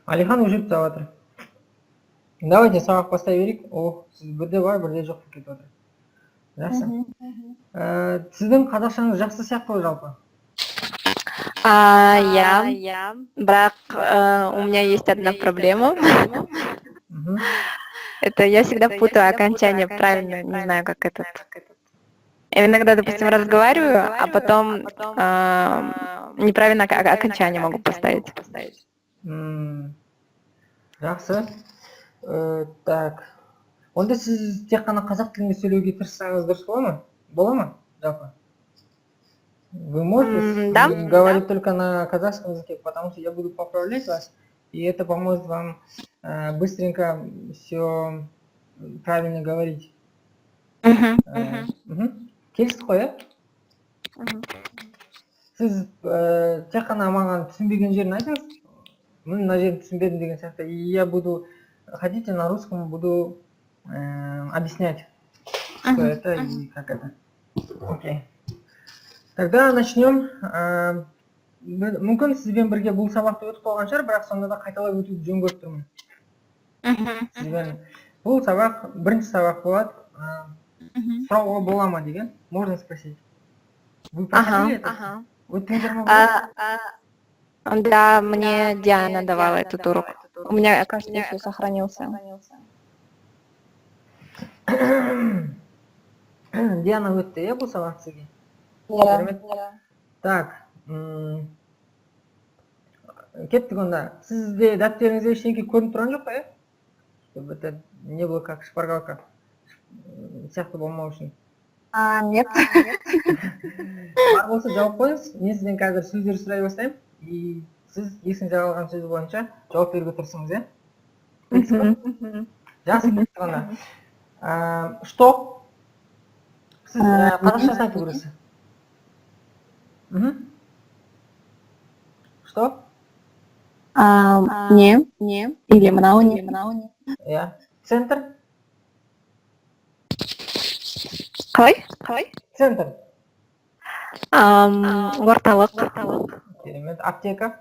Алихан уже жатыр. Давайте сабақ бастай берейік. Сіз бірде бар, бірде жоқ болып кетіп отыр. Жақсы. Сіздің қазақшаңыз жақсы сияқты ғой жалпы. Я. Брак, у меня есть одна проблема. Это я всегда путаю окончание правильно, не знаю, как этот. Я иногда, допустим, разговариваю, а потом неправильно окончание могу поставить. Жақсы. Так. Онда сіз тек қана қазақ тілінде сөйлеуге тырыссаңыз дұрыс бола ма? Бола ма? Жалпы. Вы можете говорить только на казахском языке, потому что я буду поправлять вас, и это поможет вам быстренько все правильно говорить. Келістік қой, иә? Сіз тек қана маған түсінбеген жерін айтыңыз. Мына жерін түсінбедім деген сияқты. Я буду, хотите на русском буду объяснять, что это и как это. Окей. Тогда начнем. Мүмкін сізбен бірге бұл сабақты өтіп қалған шығар, бірақ сонда да қайталап өтуді жөн көріп тұрмын. Сізбен бұл сабақ бірінші сабақ болады. Сұрауға бола ма деген? Можно спросить. Вы проходили это? Өттіңіздер ма? Да, мне Диана давала этот урок. У меня, кажется, еще сохранился. Диана өтті, иә, бұл сабақ сізге? Так. Кеттік онда. Сізде дәптеріңізде ештеңке көрініп тұрған жоқ па, иә? Чтобы это не было как шпаргалка. Сияқты болмау үшін. Нет. Бар болса жауап қойыңыз. Мен сізден қазір сөздер сұрай бастаймын. И сіз есіңізде қалған сөз бойынша жауап беруге тырысыңыз, иә? Жақсы, кеттік онда. Что? Сіз қазақшасын айтып көресіз. Что? Не. Или мнауни. Я. Центр? Қалай? Центр. Орталық. Керемет. Аптека?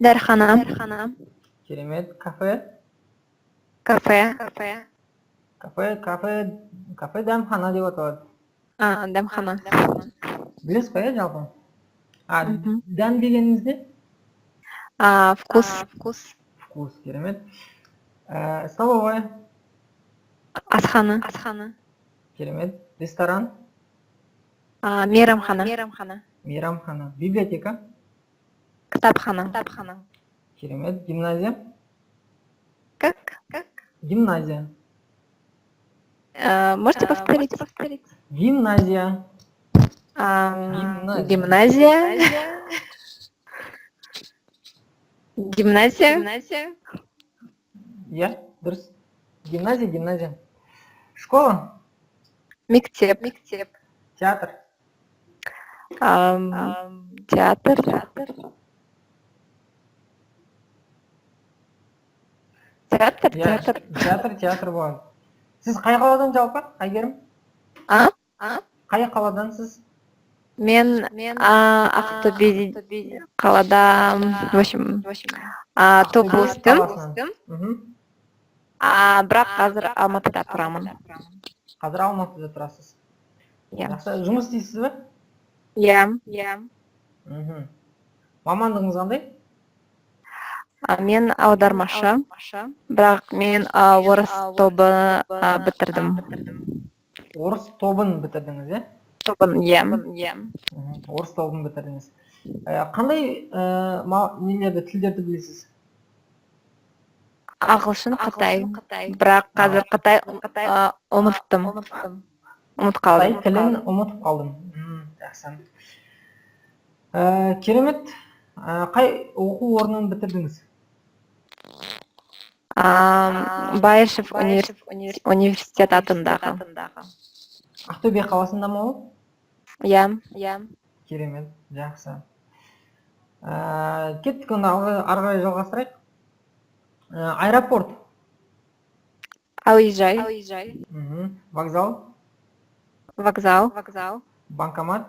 Дәріхана. Керемет. Кафе? Кафе. Кафе дәмхана деп аталады. Дәмхана. Білесіз ба, жалпы? Дәм дегеніңіз не? Вкус. Вкус, керемет. Столовая? Асхана. Керемет. Ресторан? Мейрамхана. Библиотека? Кітапхана. Керемет. Гимназия? Как? Гимназия. Можете повторить? Гимназия. Гимназия. Я? Дұрыс. Гимназия. Школа? Мектеп. Театр? Театр. Театр болады. Сіз қай қаладан жалпы, Айгерім? Қай қаладан сіз? Мен Ақтөбе қалада, в общем, топ өстім. Бірақ қазір Алматыда тұрамын. Қазір Алматыда тұрасыз. Жұмыс істейсіз бе? Иә. Мамандығыңыз қандай? Мен аудармашы, бірақ мен орыс тобы бітірдім. Орыс тобын бітірдіңіз, е? Тобын, иә. Орыс тобын бітірдіңіз. Қандай тілдерді білесіз? Ағылшын, Қытай. Бірақ қазір Қытай ұмыттым. Ұмытып қалдым. Қытай тілін ұмытып қалдым. Жақсы. Керемет. Қай оқу орнын бітірдіңіз? Баишев университет атындағы. Ақтөбе қаласында ма ол? Иә. Керемет, жақсы. Кеттік онда ары қарай жалғастырайық. Аэропорт? Әуежай. Вокзал? Банкомат.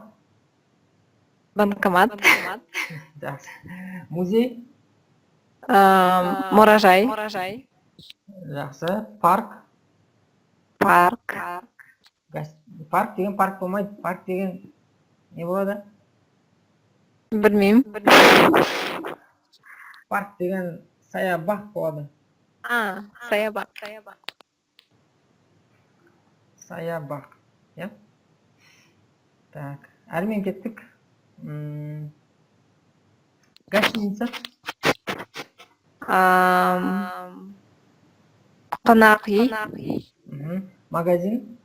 Жақсы. Музей? Мұражай. Жақсы. Парк. Парк. Парк деген парк болмайды. Парк деген не болады? Білмеймін. Парк деген саябақ болады. Саябақ. Саябақ. Иә? Так, әрмен кеттік. Гостиница. Қонақ үй. Магазин.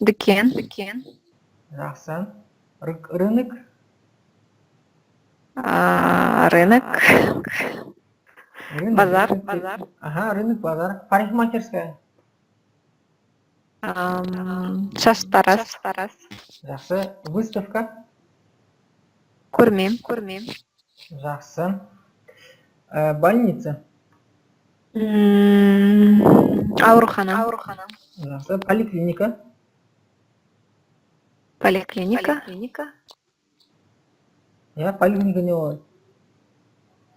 Дүкен. Жақсы. Рынок. Рынок. Базар. Ага, рынок, базар. Парикмахерская. Шаштараз. Жақсы. Выставка. Көрме. Жақсы. Больница. Аурухана. Жақсы. Поликлиника. Поликлиника. Я поликлиника не болады.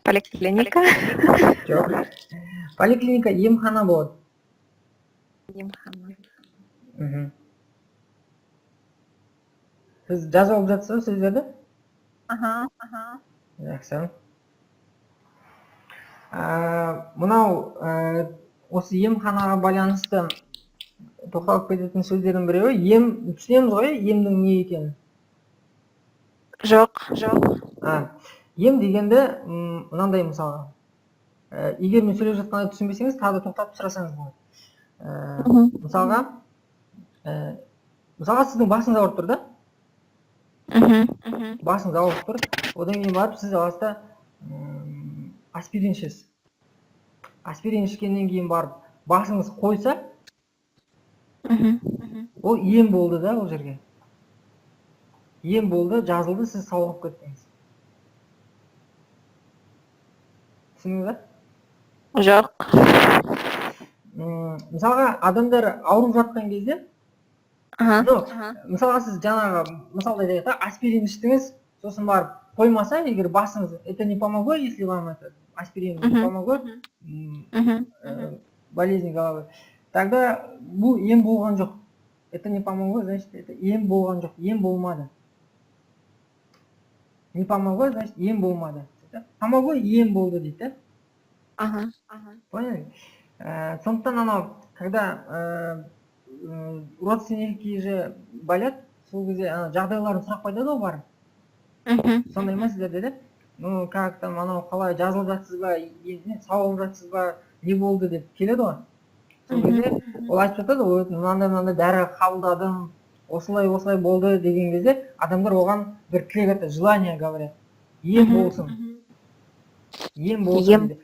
Поликлиника. Жоқ. Поликлиника емхана болады. Сіз жазып алып жатсыз ба сөздерді? Жақсы. Мынау осы емханаға байланысты тоқталып кететін сөздердің біреуі ем. Түсінеміз ғой емдің не екенін? Жоқ. Ем дегенде мынандай мысалға. Егер мен сөйлеп жатқанда түсінбесеңіз, тағы да тоқтап сұрасаңыз болады. Мысалға сіздің басыңыз ауырып тұр да? Басыңыз ауырып тұр. Одан кейін барып сіз аласыз аспирин ішесіз. Аспирин ішкеннен кейін барып басыңыз қойса, ол ем болды да ол жерге. Ем болды, жазылды, сіз сауығып кеттіңіз. Түсіндіңіз ба? Жоқ. Мысалға адамдар ауырып жатқан кезде, мысалға сіз жаңағы мысалда айтайық та, аспирин іштіңіз, сосын барып қоймаса, егер басыңыз, это не помогло, если вам это аспирин не помогло, болезнь головы, тогда бұл ем болған жоқ. Это не помогло, значит, это ем болған жоқ, ем болмады. Не помогло, значит, ем болмады. Помогло, ем болды дейді. Поняли? Сондықтан анау, когда родственники же болят, сол кезде жағдайларын сұрақ қойдады ғой барып. Сондай ма сіздерде де? Ну, как там, анау қалай жазылып жатсыз ба, сауығып жатсыз ба, не болды деп келеді ғой. Сол кезде ол айтып жатады, мынандай дәрі қабылдадым, осылай болды деген кезде адамдар оған бір тілек айтады, желание говорят. Ем болсын. Ем болсын.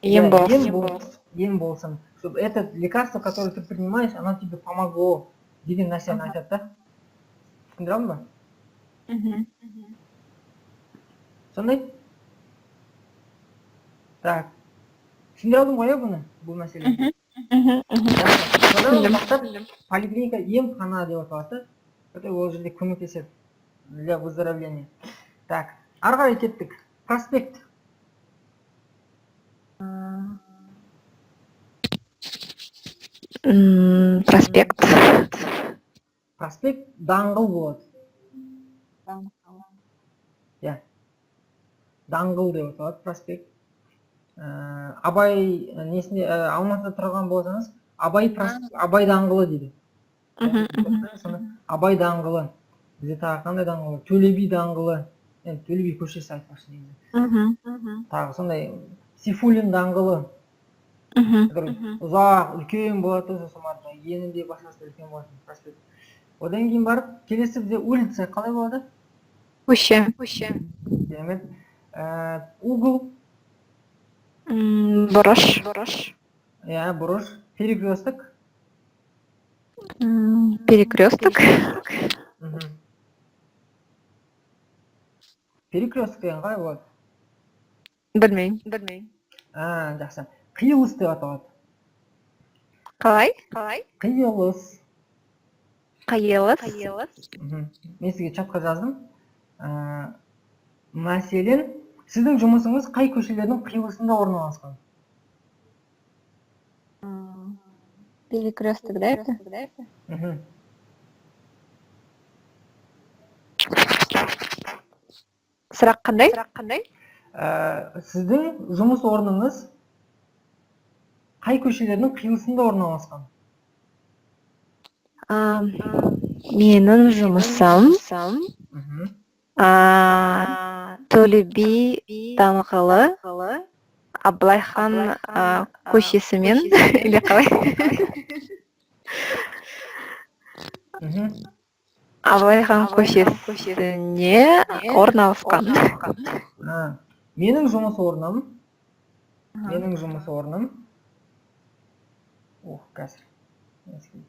Ем болсын. Чтобы это лекарство, которое ты принимаешь, оно тебе помогло деген нәрсені айтады да. Түсіндіре алдың ба? Сондай? Так. Түсіндіре алдың ғой бұны, бұл мәселені? Содан бастап поликлиника емхана деп аталады. Ол жерде көмектеседі для выздоровления. Так, ары қарай кеттік. Проспект. Проспект даңғыл болады. Даңғыл деп аталады проспект. Абай несінде Алматыда тұрған болсаңыз, Абай даңғылы дейді. Абай даңғылы. Бізде тағы қандай даңғылы? Төле би даңғылы. Төле би көшесі айтпақшы негізі. Тағы сондай Сейфуллин даңғылы. Ұзақ, үлкен болады, сосын барып енінде басқасы үлкен болады проспект. Одан кейін барып, келесі бізде улица қалай болады? Көше. Демек, угол. Бұрыш. Я, бұрыш. Перекресток. Перекресток. Перекресток деген қалай болады? Білмеймін. Жақсы. Қиылыс деп аталады. Қалай? Қиылыс. Қиылыс. Мен сізге чатқа жаздым. Мәселен, Сіздің жұмысыңыз қай көшелердің қиылысында орналасқан? Перекресток, да, это? Мгм. Сұрақ қандай? Сіздің жұмыс орныңыз қай көшелердің қиылысында орналасқан? Менің жұмысым Мгм. Төле би даңғылы Абылайхан көшесімен или қалай? Мгм. Абылайхан көшесіне орналасқан. Менің жұмыс орным қазір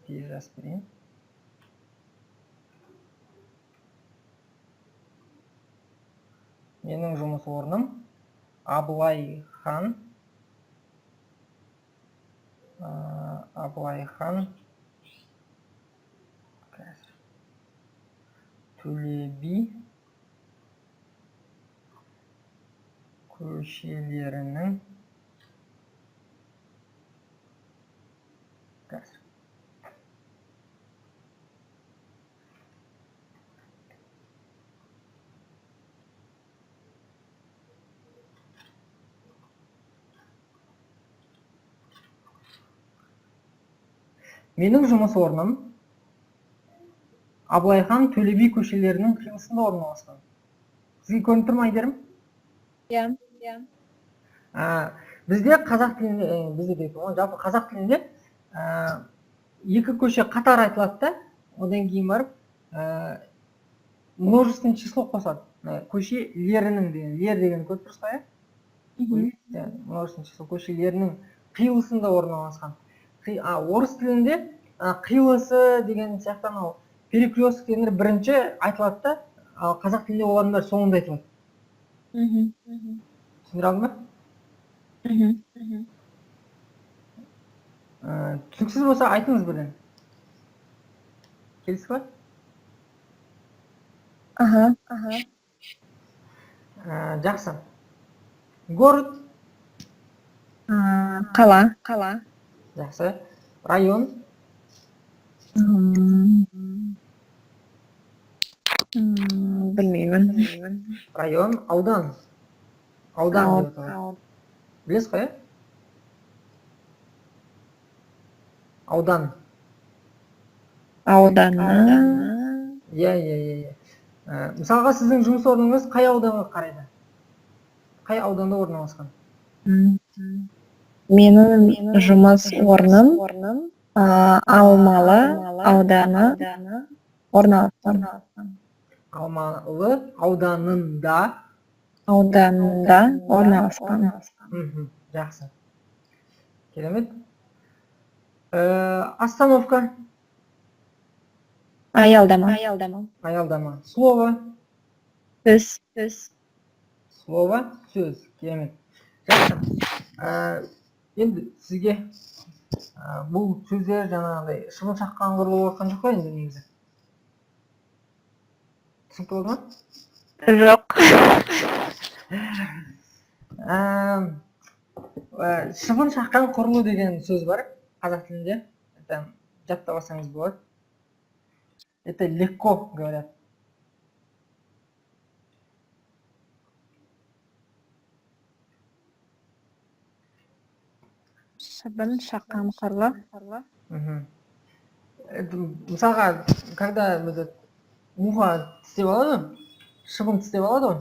тез жазып берейін. Менің жұмыс орным Абылайхан Төле би көшелерінің Менің жұмыс орным Абылайхан Төле би көшелерінің қиылысында орналасқан. Сізге көрініп тұр ма, Әйгерім? Иә. Бізде қазақ тілінде, жалпы қазақ тілінде екі көше қатар айтылады да, одан кейін барып множественное число қосады. Көшелерінің деген, лер деген көріп тұрсыз ба, иә? Множественное число көшелерінің қиылысында орналасқан. Орыс тілінде қиылысы деген сияқты анау перекресток дегендер бірінші айтылады да, ал қазақ тілінде олардың бәрі соңында айтылады. Түсіндіре алдым ба? Түсініксіз болса айтыңыз бірден. Келісіз ба? Жақсы. Город. Қала. Жақсы. Район. Білмеймін. Район. Аудан. Аудан деп аталады. Білесіз ғой, иә? Аудан. Ауданы. Иә. Мысалға сіздің жұмыс орныңыз қай ауданға қарайды? Қай ауданда орналасқан? Менің жұмыс орным Алмалы ауданы орналасқан. Алмалы ауданында орналасқан. Жақсы. Керемет. Остановка. Аялдама. Слово. Сөз. Слово, сөз. Керемет. Жақсы. Енді сізге бұл сөздер жаңағыдай шыбын шаққан құрылып отқан жоқ па енді негізі? Түсінікті болды ма? Жоқ. Шыбын шаққан құрылу деген сөз бар қазақ тілінде. Жаттап алсаңыз болады. Это легко говорят. Шыбын шаққан құрылу. Мысалға, когда муха тістеп алады, шыбын тістеп алады ғой,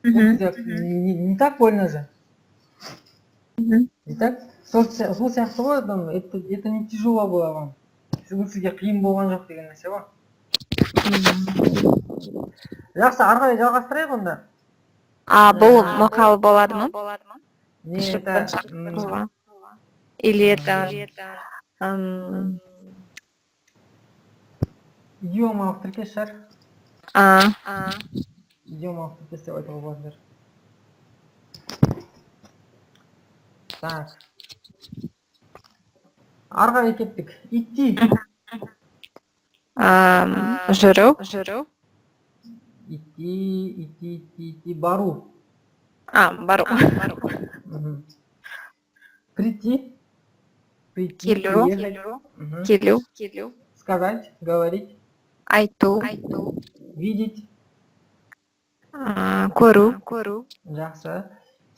не так больно же. Не так? Сол сияқты ғой, это не тяжело было вам. Сізге қиын болған жоқ деген нәрсе ғой. Жақсы, ары қарай жалғастырайық онда. Бұл мақал болады ма? Не, это... Или это... Идиомалық тіркес шығар. Идиомалық тіркес деп айтуға болатындар. Так. Ары қарай кеттік. Идти. Жүру. Идти, бару. Бару. Мгм. Прийти. Прийти. Келу. приехать. Мгм. Келу. Сказать, говорить, Айту. видеть. Көру. Жақсы.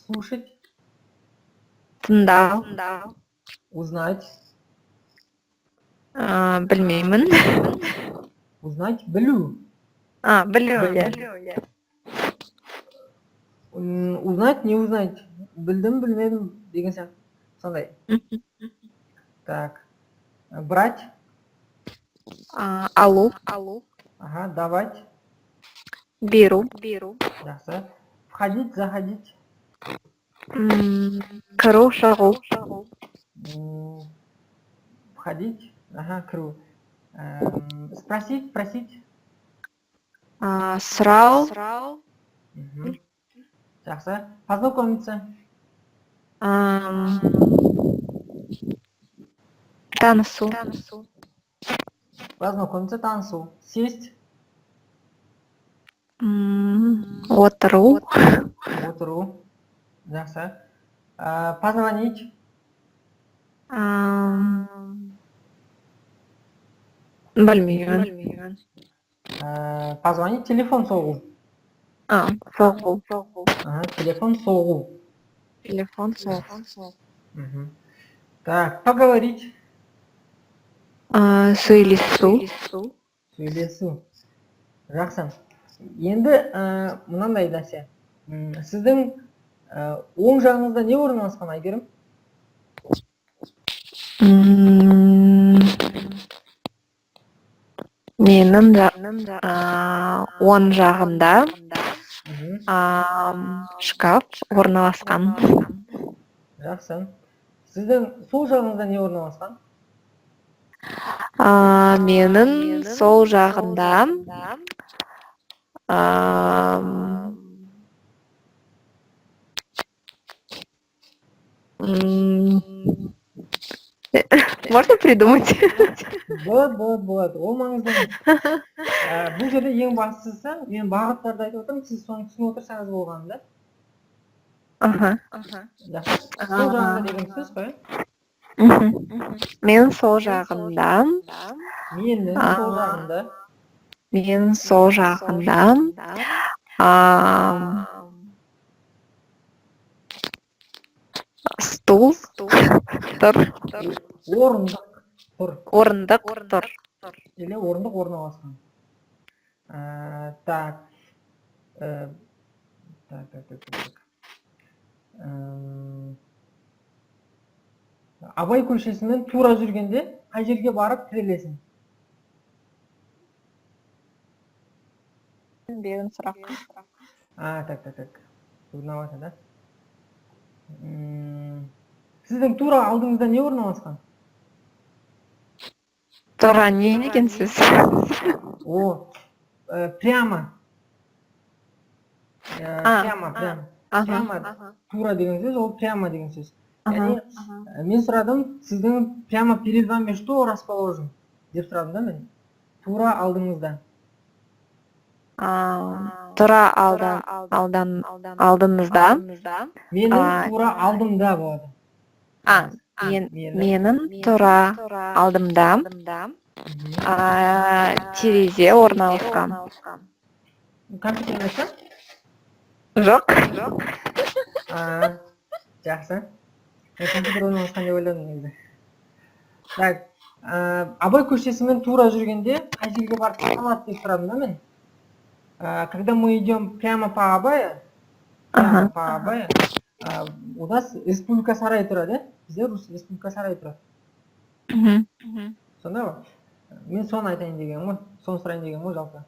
Слушать, Тыңдау. узнать. Білмеймін. Узнать, білу. Білу, Білу. иә. Узнать, не узнать. Білдім, білмедім деген сияқты. Сондай. Так. Брать. Алу. Ага, давать. Беру. Жақсы. Входить, заходить. Кіру, шығу. Входить. Ага, кіру. Спросить, просить. Сұрау. Мгм. Жақсы. Познакомиться. Танысу. Познакомиться, танцу. Сесть. Отыру. Отыру. Жақсы. Позвонить. Білмеймін. Позвонить, телефон соғу. Соғу. Ага, телефон соғу. Телефон соғу. Мгм. Так, поговорить. Сөйлесу. Сөйлесу. Жақсы. Енді мынандай нәрсе. Сіздің оң жағыңызда не орналасқан, Айгерім? Менің оң жағында шкаф орналасқан. Жақсы. Сіздің сол жағыңызда не орналасқан? Менің сол жағында можно придумать? Болады. Ол маңызды емес. Бұл жерде ең бастысы, мен бағыттарды айтып отырмын, сіз соны түсініп отырсаңыз болғаны да. Жақсы. Сол жағында деген сөз қой. Мен сол жағында. Менің сол жағында. Стул тұр. Орындық тұр. Или орындық орналасқан. Так. Абай көшесімен тура жүргенде қай жерге барып тірелесің? Берін сұрақ. Так. Узнаватыр да. Сіздің тура алдыңызда не орналасқан? Тура не дегенсіз? Прямо. Прямо. Тура деген сөз, ол прямо деген сөз. Яғни, мен сұрадым, сіздің прямо перед вами что расположен? Деп сұрадым да мен. Тура алдыңызда. Тура алдыңызда. Менің тура алдымда болады. Менің тура алдымда терезе орналасқан. Компьютер айтса? Жоқ. Жақсы. Компьютер орналасқан деп ойладым негізі. Так, Абай көшесімен тура жүргенде қай жерге барып тығылады деп сұрадым да мен. Когда мы идем прямо по Абая, у нас Республика Сарай тұрады, бізде Республика Сарай тұрады. Сонда ғой? Мен соны айтайын деген ғой, соны сұрайын деген ғой жалпы.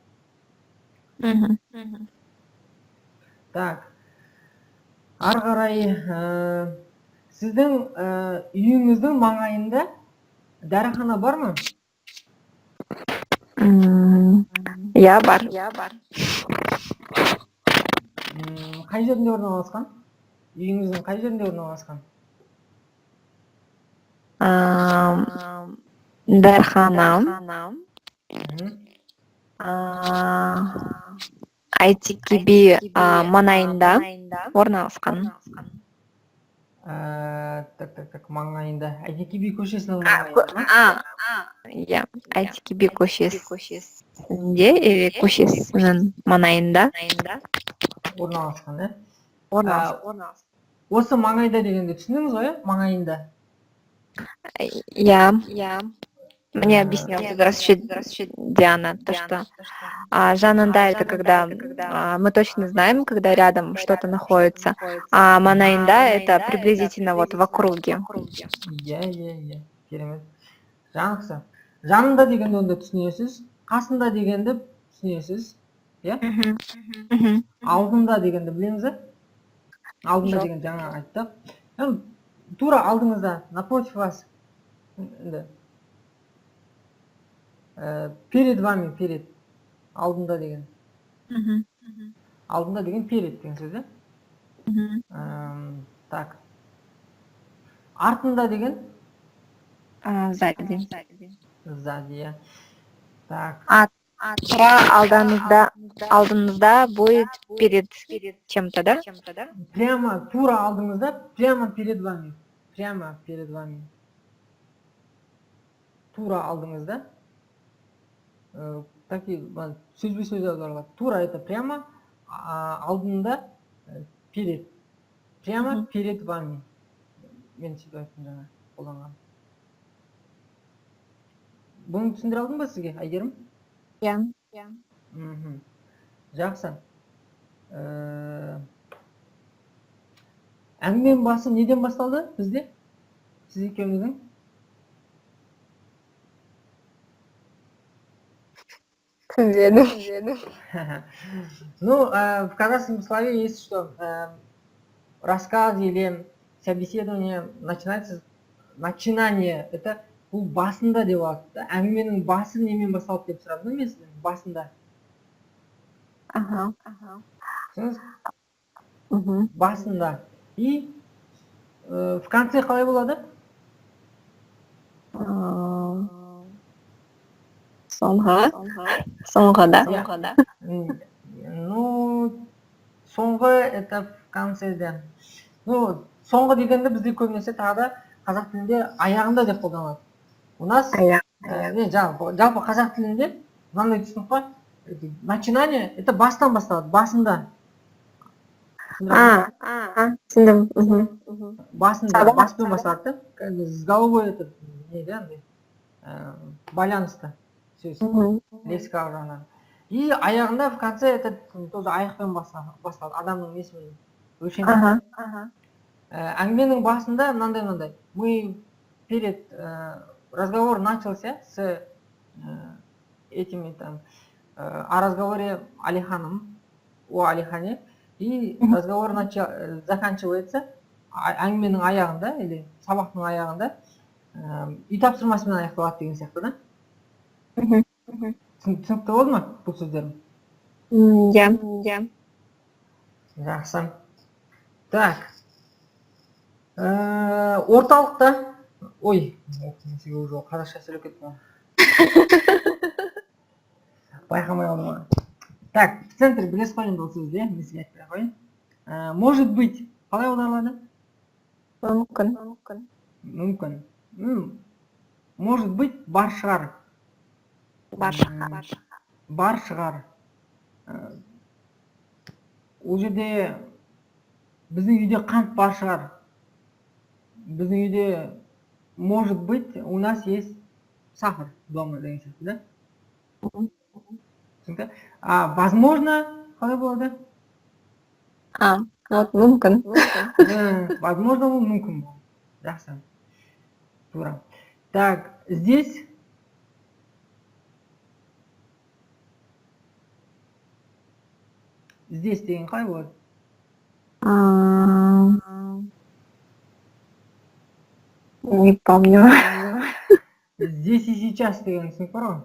Так, ары қарай, сіздің үйіңіздің маңайында дәріхана бар ма? Иә, бар. Қай жерінде орналасқан? Үйіңіздің қай жерінде орналасқан? Дәріхана ITKB маңайында орналасқан. Так, маңайында. ITKB көшесінің маңайында. Иә, ITKB көшесінде, көшесінің маңайында Орналасқан, да? орналасқан. Осы маңайда дегенде түсіндіңіз ғой, маңайында? Я. Мне объяснил Диана, то, что жанында это когда мы точно знаем, когда рядом что-то находится, а манаинда это приблизительно вот в округе. Иә, керемет. Жақсы. Жанында дегенде онда түсінесіз, қасында дегенде түсінесіз, иә? Алдында дегенде білеміз, ба? Алдында деген жаңа айттық. Тура алдыңызда, напротив вас. Перед вами, перед. Алдында деген. Алдында деген перед деген сөз, Так. Артында деген? Сзади. Сзади, иә. Так. Тура алдыңызда будет перед чем-то, да? Прямо, тура алдыңызда, прямо перед вами. Прямо перед вами. Тура алдыңызда. Такие, сөзбе-сөз аударылады. Тура это прямо, алдында перед. Прямо перед вами. Мен сөйтіп айттым жаңа қолданған. Бұны түсіндіре алдым ба сізге, Әйгерім? Иә. Жақсы. Әңгіменің басы неден басталды бізде? Сіз екеуміздің? Түсінбедім. Ну, в казахском слове есть, что рассказ или собеседование начинается, начинание, это бұл басында деп алады. Әңгіменің басы немен басталды деп сұрадым, мен сізден, басында. Түсініңіз? Басында. И в конце қалай болады? Соңғы, да? Ну, соңғы это в концеде. Ну, соңғы дегенде бізде көбінесе тағы да қазақ тілінде аяғында деп қолданылады. У нас, жалпы қазақ тілінде мынандай түсінік бар, начинание это бастан басталады, басында. Түсіндім. Басында, баспен басталады, с головой это байланысты сөз, лексикалық жағынан. И аяғында в конце это тоже аяқпен басталады, адамның несімен өлшемі. Әңгіменің басында мынандай. Мы перед разговор начался с этими там о разговоре Алиханом, о Алихане, и разговор заканчивается әңгіменің аяғында или сабақтың аяғында үй тапсырмасымен аяқталады деген сияқты, да? Түсінікті болды ма бұл сөздерім? Иә. Жақсы. Так. Орталықта, ой, мен сізге уже қазақша сөйлеп кеттім. Байқамай қалдым ғой. Так, в центре білесіз қой енді бұл сөзді, мен сізге айтпай қояйын. Может быть, қалай аударылады? Мүмкін. Может быть, бар шығар. Бар шығар. Ол жерде біздің үйде қант бар шығар. Біздің үйде, может быть, у нас есть сахар дома деген сияқты, да? Түсінікті? Возможно, қалай болады? Вот мүмкін. Возможно, ол мүмкін болады. Жақсы. Тура. Так, здесь деген қалай болады? Не помню. Здесь и сейчас деген түсінік бар ғой?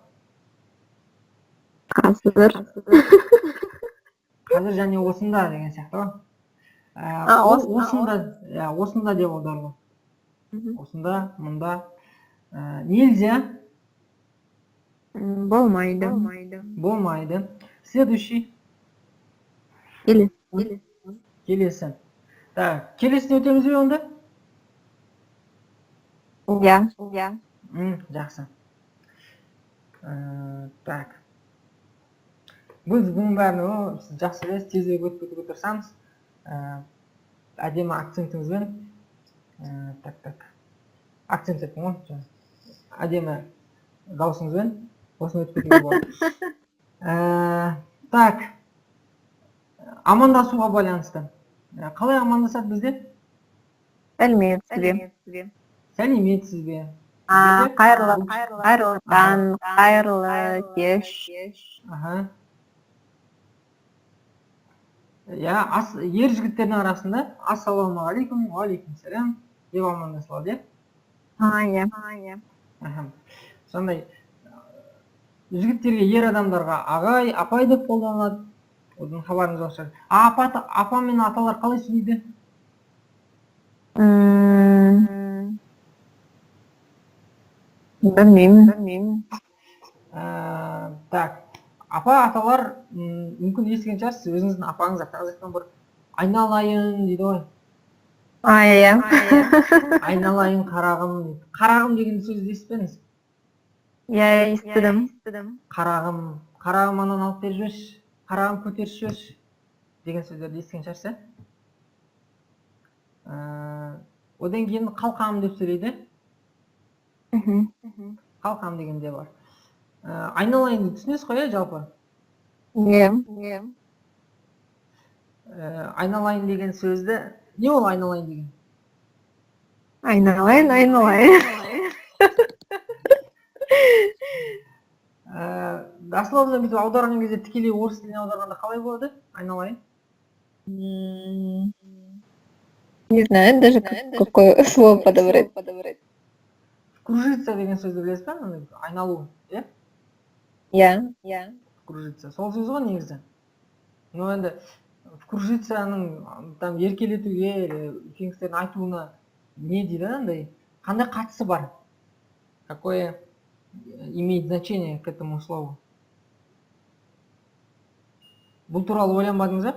Қазір және осында деген сияқты ғой? Осында деп аударылады. Осында, мұнда. Нельзя. Болмайды. Следующий. Келесі. Так, келесіне өтеміз бе онда? Я. Жақсы. Так. Біз бұның бәрін сіз жақсы білесіз, тезірек өтіп кетуге тырысамыз. Әдемі акцентіңізбен. Так. Акцент еттім ғой. Әдемі дауысыңызбен. Осыны өтіп кетуге болады. Так. Амандасуға байланысты. Қалай амандасады бізде? Сәлеметсіз бе? Сәлеметсіз бе? Қайырлы таң, қайырлы кеш. Я ер жігіттердің арасында ассалаумағалейкум, уағалейкум сәлем деп амандасылады, Иә. Сондай жігіттерге ер адамдарға ағай, апай деп қолданылады. Одан хабарыңыз болса. Апа мен аталар қалай сөйлейді? Білмеймін. Так, апа аталар мүмкін естіген шығарсыз, өзіңіздің апаңыз атаңыздың бір айналайын дейді ғой. Иә. Айналайын қарағым дейді. Қарағым деген сөзді естіпедіңіз? Иә, естідім. Қарағым анан алып беріп жіберші, қарағым көтеріп жіберші деген сөздерді естіген шығарсыз. Одан кейін қалқам деп сөйлейді. Қалқам деген де бар. Айналайынды түсінесіз ғой, жалпы? Иә. Айналайын деген сөзді, не ол айналайын деген? Айналайын. Дословно бүйтіп аударған кезде тікелей орыс тіліне аударғанда қалай болады? Айналайын? Не знаю даже, какое слово подобрать. Кружиться деген сөзді білесіз бе? Айналу, е? Иә. Кружиться. Сол сөз ғой негізі. Но енді кружицаның там еркелетуге, үлкен кісілердің айтуына не дейді андай? Қандай қатысы бар? Какое имеет значение к этому слову? Бұл туралы ойланбадыңыз ба?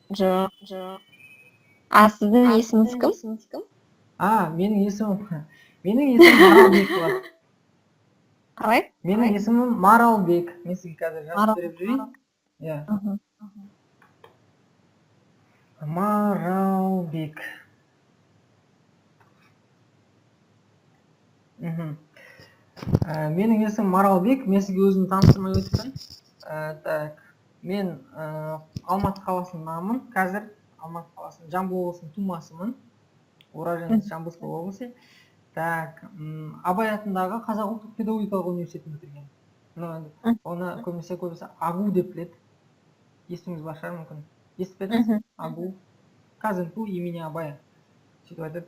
Жоқ. Сіздің есіміңіз кім? Менің есімім Маралбек болады. Қалай? Менің есімім Маралбек. Мен сізге қазір жазып беріп жүрейін. Иә. Маралбек. Менің есімім Маралбек. Мен сізге өзімді таныстырмай өтіппін. Так, мен Алматы қаласындамын. Қазір Алматы қаласының Жамбыл облысының тумасымын. Уроженец Жамбылской области. Так, Абай атындағы Қазақ ұлттық педагогикалық университетін бітірген. Оны көбінесе АГУ деп біледі. Естіңіз бар шығар мүмкін. Естіп педіңіз? АГУ. Казинку имени Абая. Сөйтіп айтады.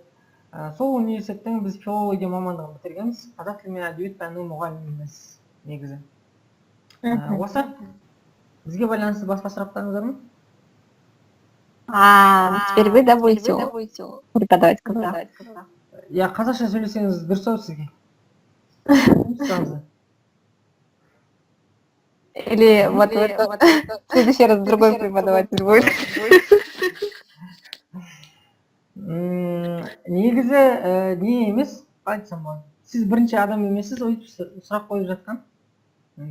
Сол университеттің біз филология мамандығын бітіргенбіз. Қазақ тілі мен әдебиет пәнінің мұғаліміміз негізі. Осы бізге байланысты басқа сұрақтарыңыз бар ма? Теперь вы, да, будете преподавать когда? Я қазақша сөйлесеңіз дұрыс ау сізге. Или вот в следующий раз другой преподаватель будет. Негізі не емес, айтсам болады. Сіз бірінші адам емессіз, өйтіп сұрақ қойып жатқан.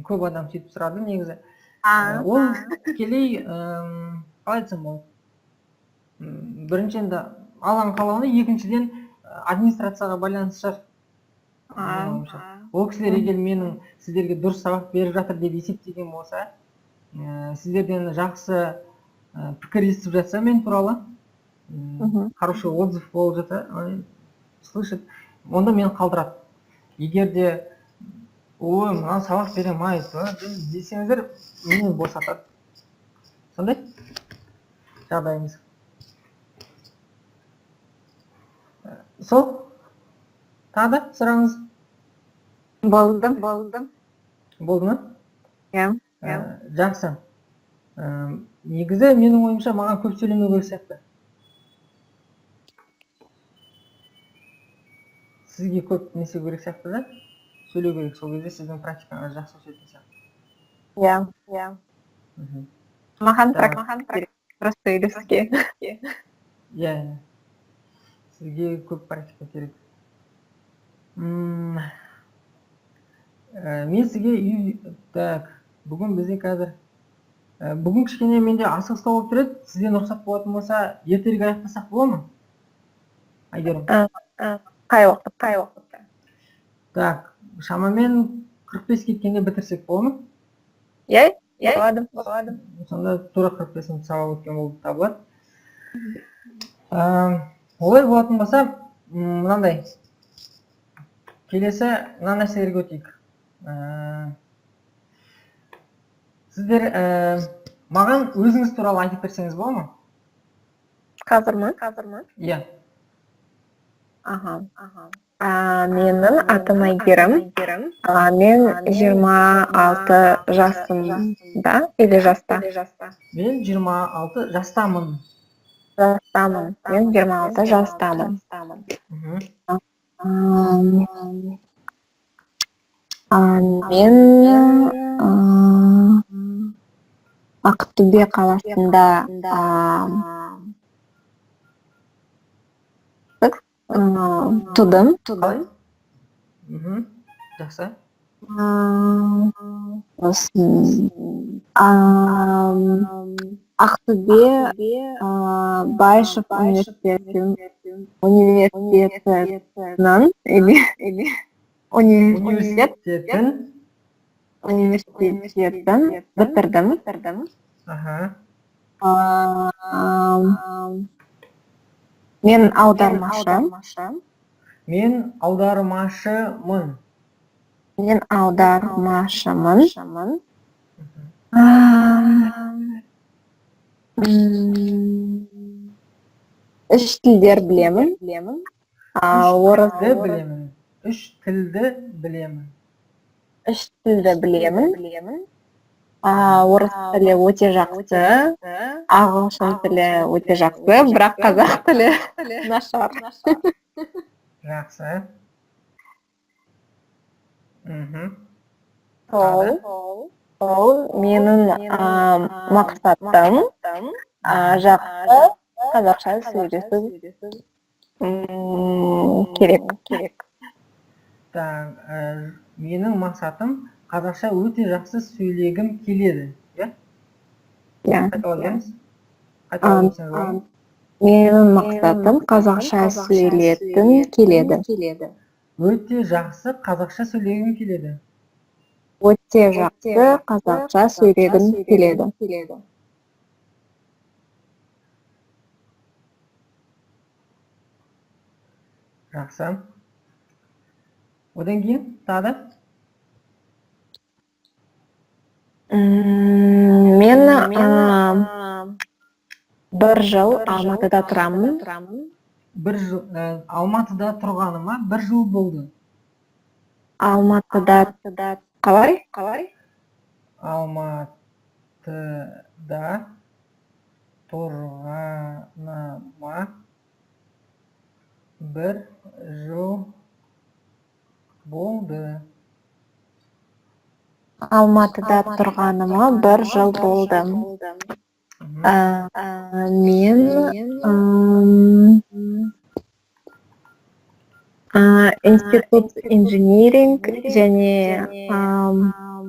Көп адам сөйтіп сұрады негізі. Ол тікелей, қалай айтсам болады. Бірінші енді Алланың қалауына, екіншіден администрацияға байланысты шығар. Ол кісілер егер менің сіздерге дұрыс сабақ беріп жатыр деп есептеген болса, сіздерден жақсы пікір естіп жатса мен туралы, хороший отзыв болып жатса, слышит, онда мені қалдырады. Егер де ой, мынау сабақ бере алмайды десеңіздер, мені босатады. Сондай жағдайымыз. Сол? Тағы да сұрағыңыз? Болды. Болды ма? Иә. Жақсы. Негізі менің ойымша маған көп сөйлемеу керек сияқты. Сізге көп несе керек сияқты да? Сөйлеу керек, сол кезде сіздің практикаңыз жақсы өтетін сияқты. Иә. Маған Так. практика керек. Просто үйлеске. Иә. Сізге көп практика керек. Мен сізге так, бүгін бізде қазір бүгін кішкене менде асығыстау болып тұрады. Сізден рұқсат болатын болса, ертелік аяқтасақ бола ма? Айгерім. Қай уақытта? Так, шамамен 45 кеткенде бітірсек бола ма? Иә, болады. Сонда тура 45 минут сабақ өткен болып табылады. Олай болатын болса, мынандай. Келесі мына нәрселерге өтейік. Сіздер маған өзіңіз туралы айтып берсеңіз бола ма? Қазір ма? Иә. Менің атым Айгерім. Мен 26 жасымда или жаста? Мен 26 жастамын. Мен 26 жастамын. Мен Ақтөбе қаласында тудым. Жақсы. Ақтөбе Байшев университетінің университетін бітірдім. Мен аудармашымын. Үш тілдер білемін. Орыс тілді білемін. Үш тілді білемін. Орыс тілі өте жақсы, ағылшын тілі өте жақсы, бірақ қазақ тілі нашар. Жақсы. Ол менің мақсатым жақсы қазақша сөйлесу керек. Менің мақсатым қазақша өте жақсы сөйлегім келеді. Менің мақсатым қазақша сөйлеткім келеді. Өте жақсы қазақша сөйлегім келеді. Өте жақсы қазақша сөйлегім келеді. Жақсы. Одан кейін тағы? Мен бір жыл Алматыда тұрамын. Алматыда тұрғаныма бір жыл болды. Алматыда қалай? Алматыда тұрғаныма бір жыл болды. Алматыда тұрғаныма бір жыл болды. Мен институт инжиниринг және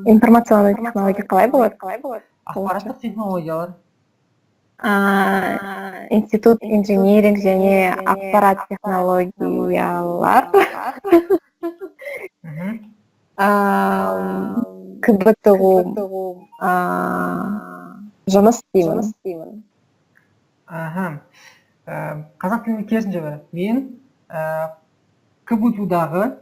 информационный технология қалай болады? Ақпараттық технологиялар. Институт инжиниринг және ақпарат технологиялар. КБТУ жұмыс істеймін. Қазақ тілінде керісінше бар. Мен КБТУ-дағы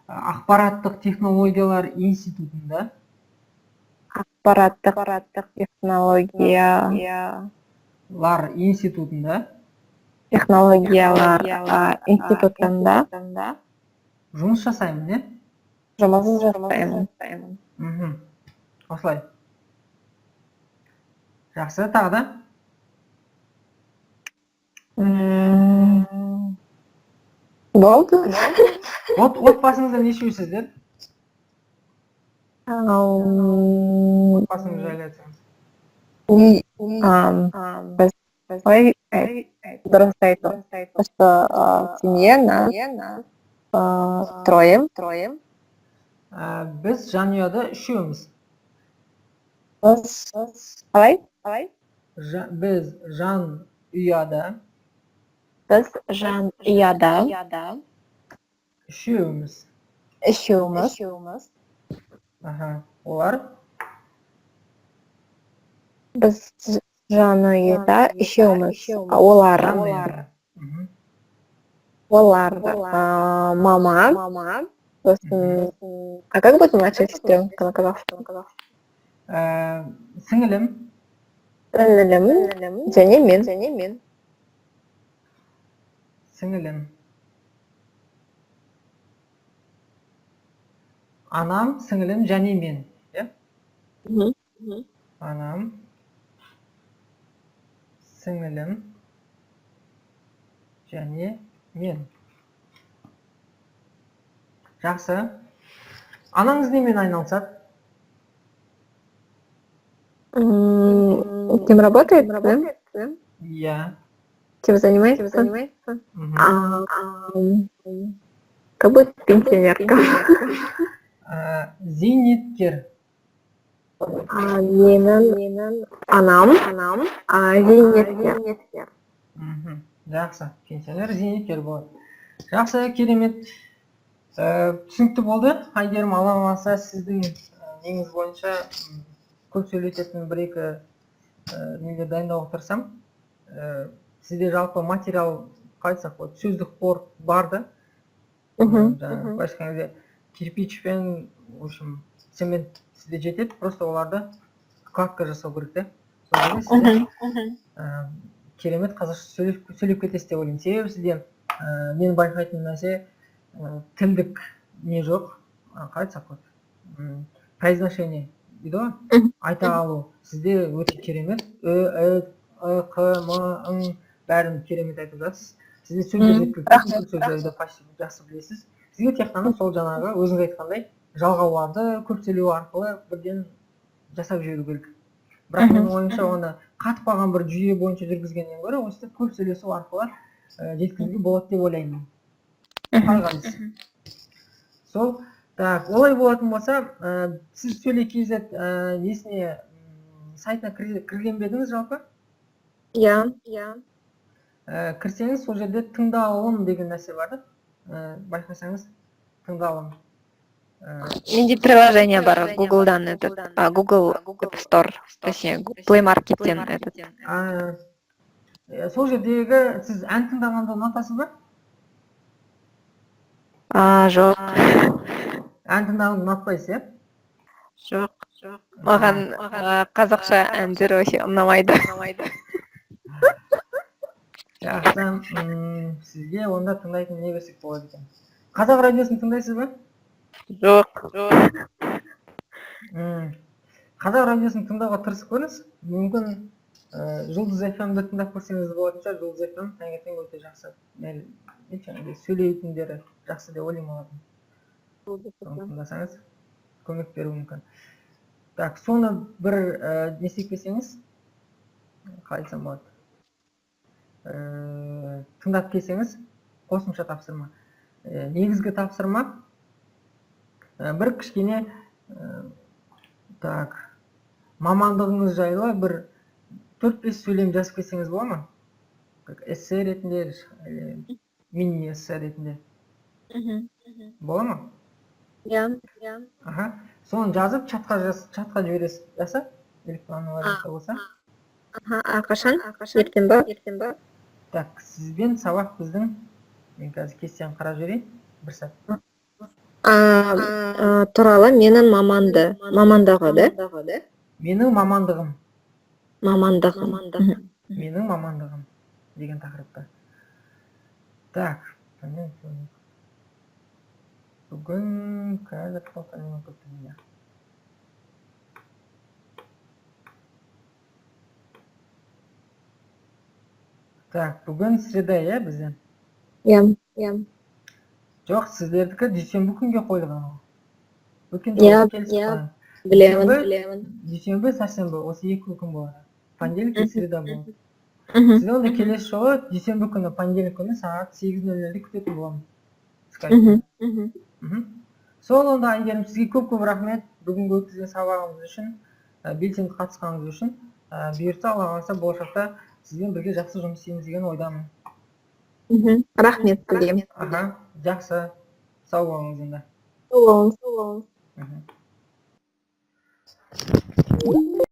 ақпараттық технологиялар институтында жұмыс жасаймын, Осылай. Жақсы, тағы да? Болды. Отбасыңызда нешеусіздер? Отбасыңыз жайлы айтсаңыз. Біз ой, дұрыс айту. Что в семье нас трое. Біз жанұяда үшеуміз. Қалай? Біз жанұяда Біз жанұяда үшеуміз. үшеуміз. Аха. Олар Біз жанұяда үшеуміз. Олар. Мгм. Мама. Сосын, а как будет младшая сестренка на казахском? Сіңілім, Сіңілім және мен. сіңілім. Анам, сіңілім және мен. Иә? Анам, сіңілім және мен. Жақсы. Анаңыз немен айналысады? Кем работает? Иә. Чем занимается? Мгм. Как будет пенсионерка? Зейнеткер. Менің анам зейнеткер. Мгм. Жақсы. Пенсионер зейнеткер болады. Жақсы, керемет. Түсінікті болды. Әйгерім алла қаласа сіздің неңіз бойынша көп сөйлететін бір-екі нелер дайындауға тырысам. Сізде жалпы материал қайтсақ болады, сөздік қор бар да. Жаңағы былайша айтқанда кирпич пен, в общем, цемент сізде жетеді, просто оларды кладка жасау керек те. Сол кезде сізде керемет қазақша сөйлеп кетесіз деп ойлаймын. Себебі сізде мен байқайтын нәрсе тілдік не жоқ, қалай айтсақ болады, произношение дейді ғой, айта алу сізде өте керемет. Қ, М, бәрін керемет айтып жатсыз. Сізде сөздер жеткілікті, сөздерді почти жақсы білесіз. Сізге тек қана сол жаңағы өзіңіз айтқандай жалғауларды көп сөйлеу арқылы бірден жасап жіберу керек. Бірақ менің ойымша оны қатып қалған бір жүйе бойынша жүргізгеннен гөрі осылай көп сөйлесу арқылы жеткізуге болады деп ойлаймын. Қалай қарайсыз? Сол, так, олай болатын болса, сіз сөйле.kz несіне сайтына кірген бе едіңіз жалпы? Иә. Кірсеңіз сол жерде тыңдалым деген нәрсе бар да. Байқасаңыз тыңдалым. Менде приложение бар Google'дан, Google App Store, точнее Play Market'тен этот. Сол жердегі сіз ән тыңдағанды ұнатасыз ба? Жоқ. Ән тыңдағанды ұнатпайсыз, иә? Жоқ. Маған қазақша әндер вообще ұнамайды. Жақсы, сізге онда тыңдайтын не берсек болады екен? Қазақ радиосын тыңдайсыз ба? Жоқ. Қазақ радиосын тыңдауға тырысып көріңіз. Мүмкін Жұлдыз FM-ді тыңдап көрсеңіз болатын шығар. Жұлдыз FM таңертең өте жақсы. Сөйлейтіндері жақсы деп ойлаймын олардың. Соны тыңдасаңыз көмек беруі мүмкін. Так, соны бір не істеп келсеңіз, қалай айтсам болады, тыңдап келсеңіз, қосымша тапсырма. Негізгі тапсырма бір кішкене мамандығыңыз жайлы бір 4-5 сөйлем жазып келсеңіз бола ма? Эссе ретінде, мини эссе ретінде. Бола ма? Иә. Соны жазып чатқа жібересіз. Жаса, электронды вариантта болса. Қашан? Ертең ба? Так, сізбен сабақ біздің, мен қазір кестені қарап жіберейін, бір сәт. Туралы менің мамандығы, да? Менің мамандығым. Мамандығым. Менің мамандығым деген тақырыпта. Так, бүгін қазір тоқталуын көптігінде. Так, бүгін среда, иә, бізден? Иә. Жоқ, сіздердікі дүйсенбі күнге қойылған. Өткен жолы келісіп қойған. дүйсенбі, сәрсенбі, осы 2 күн болады. Понедельник и среда болады. Сізді онда келесі жолы дүйсенбі күні, понедельник күні сағат 8:00-де күтетін боламын. Сол онда Айгерім, сізге көп рахмет бүгінгі өткізген сабағымыз үшін, белсенді қатысқаныңыз үшін. Бұйыртса, Алла қаласа болашақта сізбен бірге жақсы жұмыс істейміз деген ойдамын. Рахмет тілеймін. Жақсы. Сау болыңыз енді. Сау болыңыз.